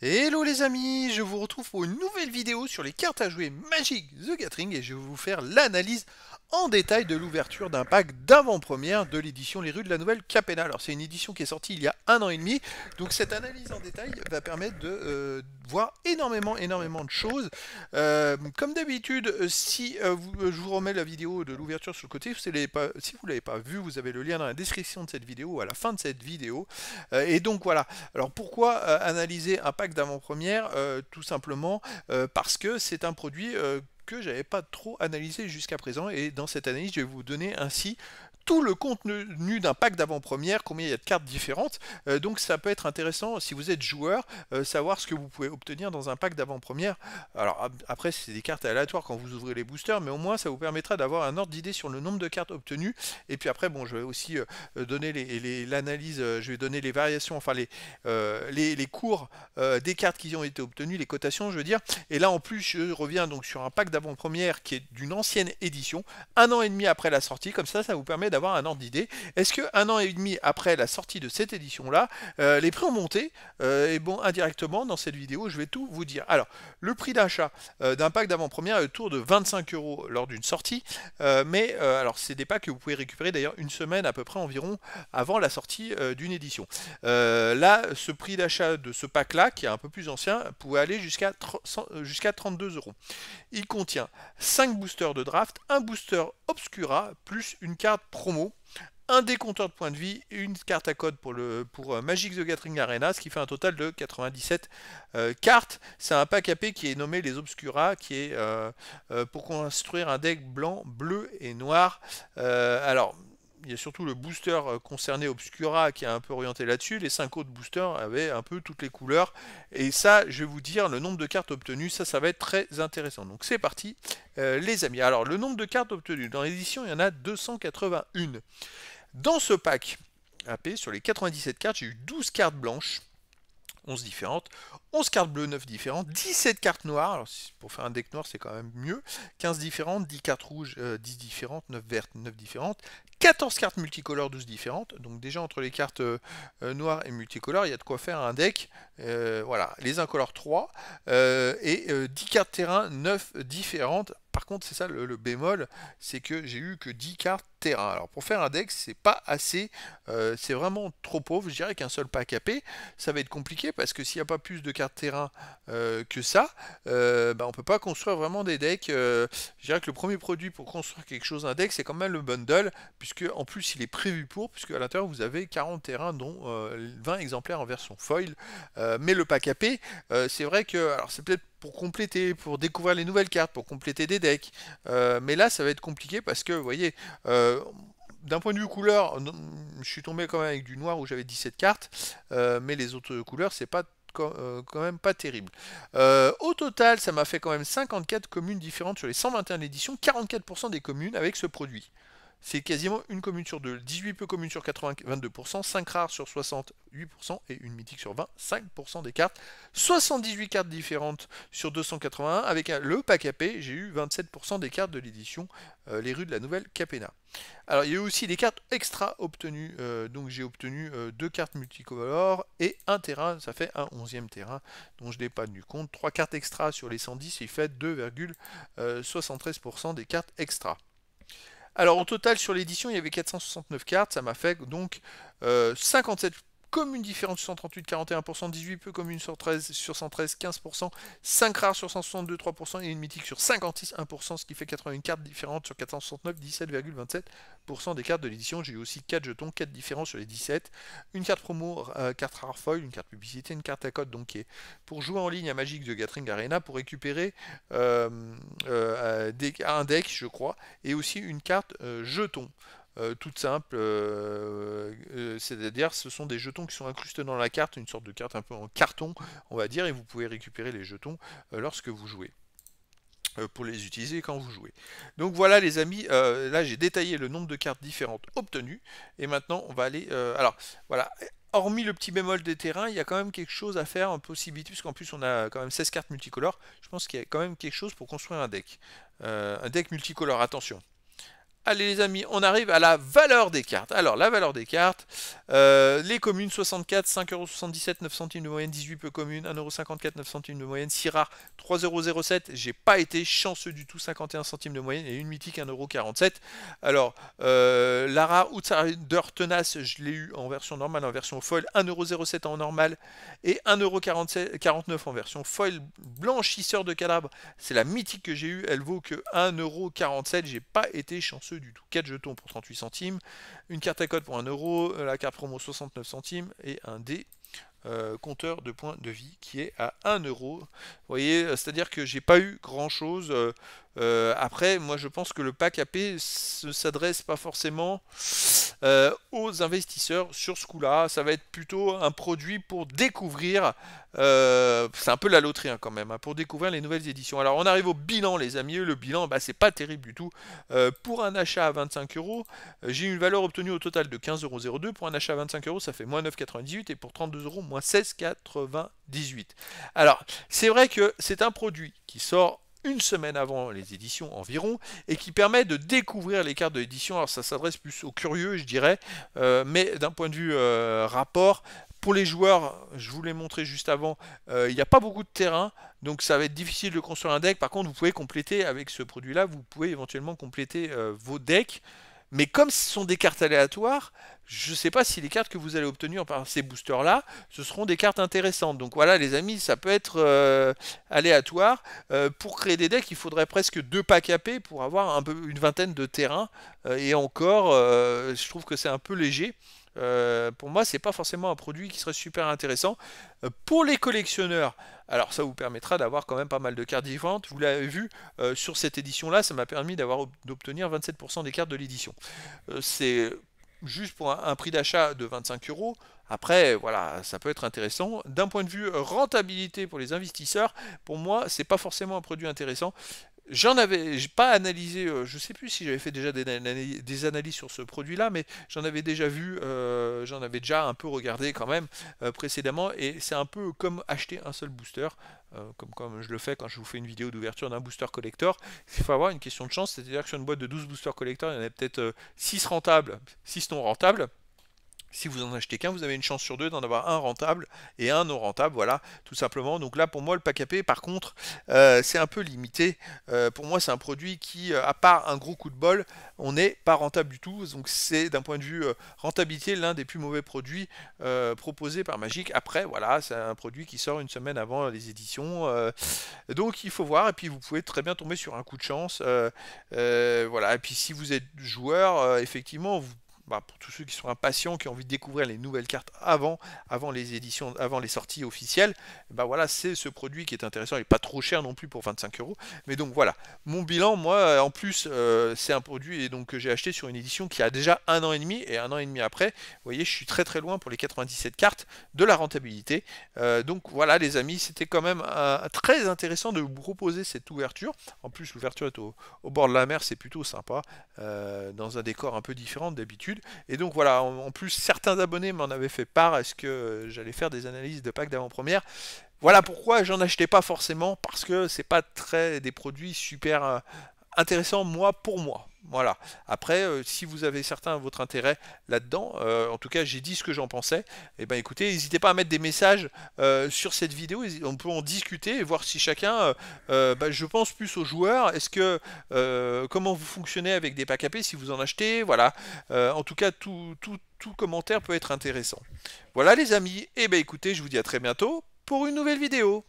Hello les amis, je vous retrouve pour une nouvelle vidéo sur les cartes à jouer Magic the Gathering et je vais vous faire l'analyse en détail de l'ouverture d'un pack d'avant-première de l'édition Les Rues de la Nouvelle Capenna. Alors c'est une édition qui est sortie il y a 1 an et demi, donc cette analyse en détail va permettre de voir énormément de choses. Comme d'habitude, si je vous remets la vidéo de l'ouverture sur le côté, si vous ne l'avez pas vu, vous avez le lien dans la description de cette vidéo ou à la fin de cette vidéo. Et donc voilà. Alors pourquoi analyser un pack d'avant-première? Tout simplement parce que c'est un produit que j'avais pas trop analysé jusqu'à présent, et dans cette analyse je vais vous donner ainsi tout le contenu d'un pack d'avant-première, combien il y a de cartes différentes. Donc ça peut être intéressant si vous êtes joueur, savoir ce que vous pouvez obtenir dans un pack d'avant-première. Alors après c'est des cartes aléatoires quand vous ouvrez les boosters, mais au moins ça vous permettra d'avoir un ordre d'idée sur le nombre de cartes obtenues. Et puis après bon, je vais aussi donner l'analyse, je vais donner les variations, enfin les cours des cartes qui ont été obtenues, les cotations je veux dire. Et là en plus je reviens donc sur un pack d'avant-première qui est d'une ancienne édition, 1 an et demi après la sortie, comme ça vous permet d'avoir un ordre d'idée. Est-ce que 1 an et demi après la sortie de cette édition là, les prix ont monté? Et bon, indirectement dans cette vidéo je vais tout vous dire. Alors le prix d'achat d'un pack d'avant-première est autour de 25 € lors d'une sortie, mais alors c'est des packs que vous pouvez récupérer d'ailleurs une semaine à peu près environ avant la sortie d'une édition. Là, ce prix d'achat de ce pack-là, qui est un peu plus ancien, pouvait aller jusqu'à 32 €. Il contient 5 boosters de draft, un booster Obscura, plus une carte promo, un décompteur de points de vie et une carte à code pour Magic the Gathering Arena, ce qui fait un total de 97 cartes. C'est un pack AP qui est nommé les Obscura, qui est pour construire un deck blanc, bleu et noir. Alors, il y a surtout le booster concerné Obscura qui est un peu orienté là-dessus. Les 5 autres boosters avaient un peu toutes les couleurs. Et ça, je vais vous dire, le nombre de cartes obtenues, ça va être très intéressant. Donc c'est parti, les amis. Alors, le nombre de cartes obtenues. Dans l'édition, il y en a 281. Dans ce pack AP, sur les 97 cartes, j'ai eu 12 cartes blanches, 11 différentes, 11 cartes bleues, 9 différentes, 17 cartes noires, alors pour faire un deck noir c'est quand même mieux, 15 différentes, 10 cartes rouges, 10 différentes, 9 vertes, 9 différentes, 14 cartes multicolores, 12 différentes, donc déjà entre les cartes noires et multicolores, il y a de quoi faire un deck. Voilà, les incolores 3, et 10 cartes terrain, 9 différentes. Par contre, c'est ça le bémol, c'est que j'ai eu que 10 cartes terrain. Alors pour faire un deck, c'est pas assez, c'est vraiment trop pauvre. Je dirais qu'un seul pack AP, ça va être compliqué parce que s'il n'y a pas plus de cartes terrain que ça, bah, on peut pas construire vraiment des decks. Je dirais que le premier produit pour construire quelque chose, un deck, c'est quand même le bundle, puisque en plus il est prévu pour, puisque à l'intérieur vous avez 40 terrains, dont 20 exemplaires en version foil. Mais le pack AP, c'est vrai que, alors c'est peut-être pour compléter, pour découvrir les nouvelles cartes, pour compléter des decks. Mais là, ça va être compliqué parce que, vous voyez, d'un point de vue couleur, je suis tombé quand même avec du noir où j'avais 17 cartes, mais les autres couleurs, c'est pas quand même pas terrible. Au total, ça m'a fait quand même 54 communes différentes sur les 121 éditions, 44% des communes avec ce produit. C'est quasiment une commune sur deux. 18 peu communes sur 80, 22%, 5 rares sur 60, 8%, et une mythique sur 20, 5% des cartes. 78 cartes différentes sur 281. Avec le pack AP, j'ai eu 27% des cartes de l'édition Les Rues de la Nouvelle Capenna. Alors, il y a eu aussi des cartes extra obtenues. Donc, j'ai obtenu 2 cartes multicolores et un terrain. Ça fait un 11e terrain dont je n'ai pas tenu compte. 3 cartes extra sur les 110, il fait 2,73% des cartes extra. Alors au total sur l'édition il y avait 469 cartes, ça m'a fait donc 57 communes différentes sur 138, 41%, 18 peu communes sur 13, sur 113, 15%, 5 rares sur 162, 3%, et une mythique sur 56, 1%, ce qui fait 81 cartes différentes sur 469, 17,27% des cartes de l'édition. J'ai eu aussi 4 jetons, 4 différents sur les 17, une carte promo, carte rare foil, une carte publicité, une carte à code, donc qui est pour jouer en ligne à Magic the Gathering Arena, pour récupérer un deck je crois, et aussi une carte jeton. Toute simple, c'est-à-dire ce sont des jetons qui sont incrustés dans la carte, une sorte de carte un peu en carton, on va dire, et vous pouvez récupérer les jetons lorsque vous jouez, pour les utiliser quand vous jouez. Donc voilà les amis, là j'ai détaillé le nombre de cartes différentes obtenues, et maintenant on va aller, alors voilà, hormis le petit bémol des terrains, il y a quand même quelque chose à faire, en possibilité, puisqu'en plus on a quand même 16 cartes multicolores, je pense qu'il y a quand même quelque chose pour construire un deck multicolore, attention. Allez les amis, on arrive à la valeur des cartes. Alors la valeur des cartes, les communes 64, 5,77 €, 9 centimes de moyenne, 18 peu communes, 1,54 €, 9 centimes de moyenne, 6 rares, 3,07 €, j'ai pas été chanceux du tout, 51 centimes de moyenne, et une mythique 1,47 €. Alors la rare Outsider Tenace, je l'ai eu en version normale, en version foil, 1,07 € en normal, et 1,49 € en version foil. Blanchisseur de cadavre, c'est la mythique que j'ai eue, elle vaut que 1,47 €, j'ai pas été chanceux du tout. 4 jetons pour 38 centimes, une carte à code pour 1 €, la carte promo 69 centimes et un dé compteur de points de vie qui est à 1 €. Vous voyez, c'est-à-dire que j'ai pas eu grand chose. Après, moi je pense que le pack AP ne s'adresse pas forcément aux investisseurs sur ce coup-là. Ça va être plutôt un produit pour découvrir. C'est un peu la loterie hein, quand même, hein, pour découvrir les nouvelles éditions. Alors on arrive au bilan les amis, le bilan bah, c'est pas terrible du tout. Pour un achat à 25 €, j'ai une valeur obtenue au total de 15,02 €. Pour un achat à 25 € ça fait moins 9,98 € et pour 32 € moins 16,98 €. Alors c'est vrai que c'est un produit qui sort une semaine avant les éditions environ, et qui permet de découvrir les cartes de l'édition. Alors ça s'adresse plus aux curieux je dirais, mais d'un point de vue rapport, pour les joueurs, je vous l'ai montré juste avant, il n'y a pas beaucoup de terrain, donc ça va être difficile de construire un deck. Par contre vous pouvez compléter avec ce produit là, vous pouvez éventuellement compléter vos decks. Mais comme ce sont des cartes aléatoires, je ne sais pas si les cartes que vous allez obtenir par ces boosters-là, ce seront des cartes intéressantes. Donc voilà les amis, ça peut être aléatoire. Pour créer des decks, il faudrait presque 2 packs AP pour avoir une vingtaine de terrains. Et encore, je trouve que c'est un peu léger. Pour moi, c'est pas forcément un produit qui serait super intéressant. Pour les collectionneurs, alors ça vous permettra d'avoir quand même pas mal de cartes différentes. Vous l'avez vu, sur cette édition-là, ça m'a permis d'obtenir 27% des cartes de l'édition. C'est juste pour un prix d'achat de 25 €. Après, voilà, ça peut être intéressant. D'un point de vue rentabilité pour les investisseurs, pour moi, c'est pas forcément un produit intéressant. J'en avais pas analysé, je sais plus si j'avais fait déjà des analyses sur ce produit-là, mais j'en avais déjà vu, j'en avais déjà un peu regardé quand même précédemment, et c'est un peu comme acheter un seul booster, comme je le fais quand je vous fais une vidéo d'ouverture d'un booster collector. Il faut avoir une question de chance, c'est-à-dire que sur une boîte de 12 boosters collector, il y en a peut-être 6 rentables, 6 non rentables. Si vous en achetez qu'un, vous avez une chance sur 2 d'en avoir un rentable et un non rentable, voilà, tout simplement. Donc là, pour moi, le pack AP, par contre, c'est un peu limité. Pour moi, c'est un produit qui, à part un gros coup de bol, on n'est pas rentable du tout. Donc c'est, d'un point de vue rentabilité, l'un des plus mauvais produits proposés par Magic. Après, voilà, c'est un produit qui sort une semaine avant les éditions. Donc il faut voir, et puis vous pouvez très bien tomber sur un coup de chance. Voilà, et puis si vous êtes joueur, effectivement, pour tous ceux qui sont impatients, qui ont envie de découvrir les nouvelles cartes avant les éditions, avant les sorties officielles, voilà, c'est ce produit qui est intéressant. Il n'est pas trop cher non plus pour 25 €. Mais donc voilà, mon bilan, moi, en plus, c'est un produit et donc, que j'ai acheté sur une édition qui a déjà 1 an et demi, et 1 an et demi après, vous voyez, je suis très très loin pour les 97 cartes de la rentabilité. Donc voilà les amis, c'était quand même très intéressant de vous proposer cette ouverture. En plus, l'ouverture est au bord de la mer, c'est plutôt sympa, dans un décor un peu différent d'habitude. Et donc voilà, en plus certains abonnés m'en avaient fait part, est-ce que j'allais faire des analyses de packs d'avant-première. Voilà pourquoi j'en achetais pas forcément, parce que c'est pas des produits super intéressants pour moi. Voilà. Après, si vous avez votre intérêt là-dedans, en tout cas j'ai dit ce que j'en pensais, et ben écoutez, n'hésitez pas à mettre des messages sur cette vidéo, on peut en discuter et voir si chacun, je pense plus aux joueurs, est-ce que comment vous fonctionnez avec des packs AP, si vous en achetez, voilà. En tout cas, tout commentaire peut être intéressant. Voilà les amis, et ben écoutez, je vous dis à très bientôt pour une nouvelle vidéo.